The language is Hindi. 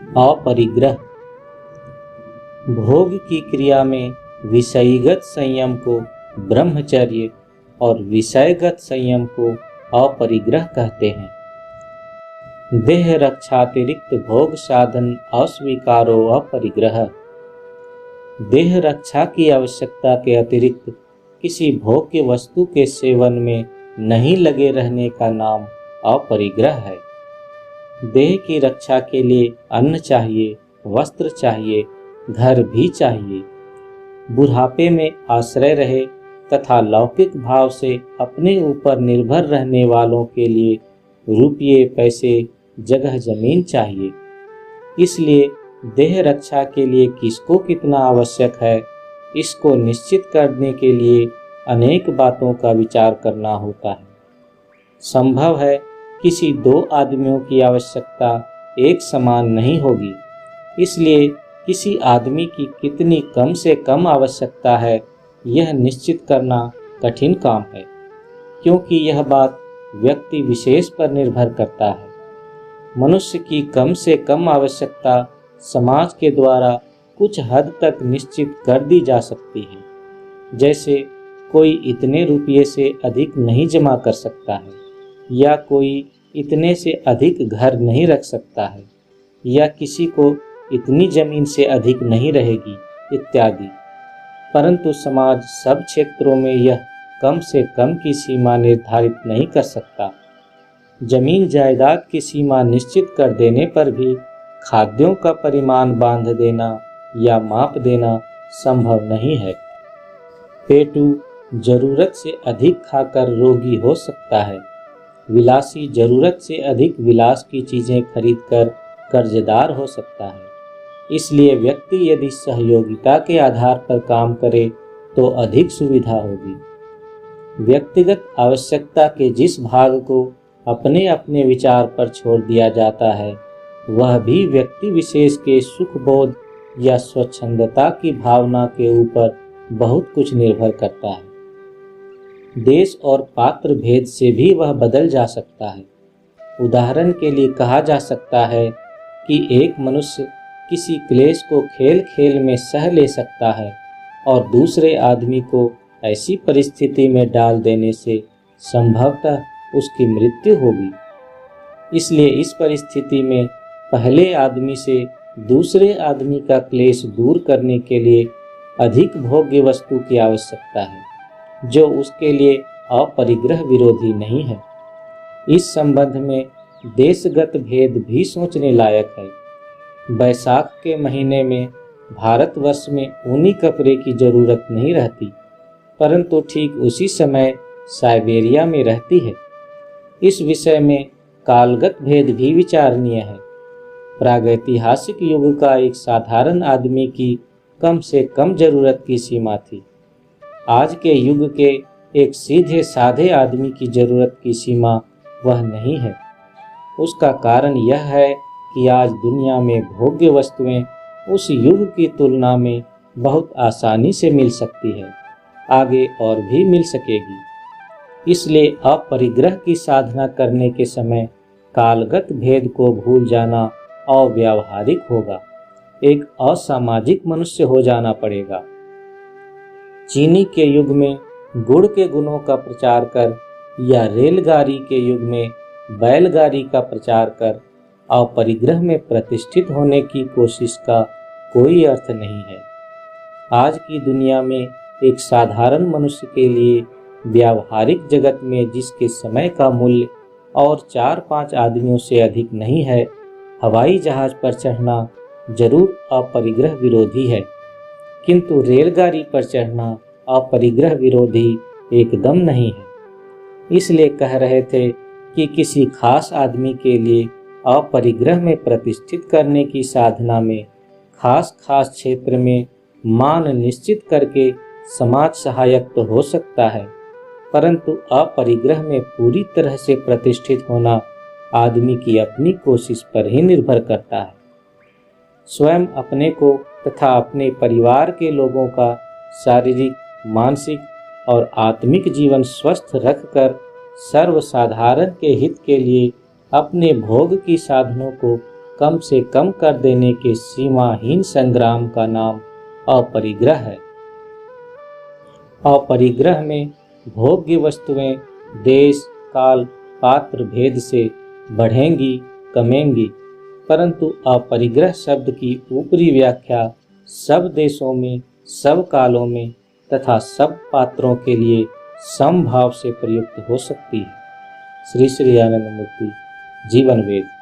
अपरिग्रह। भोग की क्रिया में विषयगत संयम को ब्रह्मचर्य और विषयगत संयम को अपरिग्रह कहते हैं। देह रक्षातिरिक्त भोग साधन अस्वीकारो अपरिग्रह। देह रक्षा की आवश्यकता के अतिरिक्त किसी भोग्य वस्तु के सेवन में नहीं लगे रहने का नाम अपरिग्रह है। देह की रक्षा के लिए अन्न चाहिए, वस्त्र चाहिए, घर भी चाहिए। बुढ़ापे में आश्रय रहे तथा लौकिक भाव से अपने ऊपर निर्भर रहने वालों के लिए रुपये, पैसे, जगह जमीन चाहिए। इसलिए देह रक्षा के लिए किसको कितना आवश्यक है, इसको निश्चित करने के लिए अनेक बातों का विचार करना होता है। संभव है किसी दो आदमियों की आवश्यकता एक समान नहीं होगी, इसलिए किसी आदमी की कितनी कम से कम आवश्यकता है यह निश्चित करना कठिन काम है, क्योंकि यह बात व्यक्ति विशेष पर निर्भर करता है। मनुष्य की कम से कम आवश्यकता समाज के द्वारा कुछ हद तक निश्चित कर दी जा सकती है। जैसे कोई इतने रुपये से अधिक नहीं जमा कर सकता है, या कोई इतने से अधिक घर नहीं रख सकता है, या किसी को इतनी जमीन से अधिक नहीं रहेगी इत्यादि। परंतु समाज सब क्षेत्रों में यह कम से कम की सीमा निर्धारित नहीं कर सकता। जमीन जायदाद की सीमा निश्चित कर देने पर भी खाद्यों का परिमाण बांध देना या माप देना संभव नहीं है। पेटू जरूरत से अधिक खाकर रोगी हो सकता है। विलासी जरूरत से अधिक विलास की चीजें खरीदकर कर्जदार हो सकता है। इसलिए व्यक्ति यदि सहयोगिता के आधार पर काम करे तो अधिक सुविधा होगी। व्यक्तिगत आवश्यकता के जिस भाग को अपने अपने विचार पर छोड़ दिया जाता है, वह भी व्यक्ति विशेष के सुख बोध या स्वच्छंदता की भावना के ऊपर बहुत कुछ निर्भर करता है। देश और पात्र भेद से भी वह बदल जा सकता है। उदाहरण के लिए कहा जा सकता है कि एक मनुष्य किसी क्लेश को खेल खेल में सह ले सकता है और दूसरे आदमी को ऐसी परिस्थिति में डाल देने से संभवतः उसकी मृत्यु होगी। इसलिए इस परिस्थिति में पहले आदमी से दूसरे आदमी का क्लेश दूर करने के लिए अधिक भोग्य वस्तु की आवश्यकता है, जो उसके लिए अपरिग्रह विरोधी नहीं है। इस संबंध में देशगत भेद भी सोचने लायक है। बैसाख के महीने में भारतवर्ष में ऊनी कपड़े की जरूरत नहीं रहती, परंतु ठीक उसी समय साइबेरिया में रहती है। इस विषय में कालगत भेद भी विचारणीय है। प्रागैतिहासिक युग का एक साधारण आदमी की कम से कम जरूरत की सीमा थी। आज के युग के एक सीधे साधे आदमी की जरूरत की सीमा वह नहीं है। उसका कारण यह है कि आज दुनिया में भोग्य वस्तुएं उस युग की तुलना में बहुत आसानी से मिल सकती है, आगे और भी मिल सकेगी। इसलिए अपरिग्रह की साधना करने के समय कालगत भेद को भूल जाना अव्यावहारिक होगा, एक असामाजिक मनुष्य हो जाना पड़ेगा। चीनी के युग में गुड़ के गुणों का प्रचार कर या रेलगाड़ी के युग में बैलगाड़ी का प्रचार कर अपरिग्रह में प्रतिष्ठित होने की कोशिश का कोई अर्थ नहीं है। आज की दुनिया में एक साधारण मनुष्य के लिए व्यावहारिक जगत में जिसके समय का मूल्य और 4-5 आदमियों से अधिक नहीं है, हवाई जहाज पर चढ़ना जरूर अपरिग्रह विरोधी है, किंतु रेलगाड़ी पर चढ़ना अपरिग्रह विरोधी एकदम नहीं है। इसलिए कह रहे थे कि किसी खास आदमी के लिए अपरिग्रह में प्रतिष्ठित करने की साधना में खास क्षेत्र में मान निश्चित करके समाज सहायक तो हो सकता है, परंतु अपरिग्रह में पूरी तरह से प्रतिष्ठित होना आदमी की अपनी कोशिश पर ही निर्भर करता है। स्वयं अपने को तथा अपने परिवार के लोगों का शारीरिक, मानसिक और आत्मिक जीवन स्वस्थ रखकर सर्वसाधारण के हित के लिए अपने भोग की साधनों को कम से कम कर देने के सीमाहीन संग्राम का नाम अपरिग्रह है। अपरिग्रह में भोग्य वस्तुएं देश, काल, पात्र भेद से बढ़ेंगी, कमेंगी, परंतु अपरिग्रह शब्द की ऊपरी व्याख्या सब देशों में, सब कालों में तथा सब पात्रों के लिए समभाव से प्रयुक्त हो सकती है। श्री श्री आनंद मूर्ति जीवन वेद।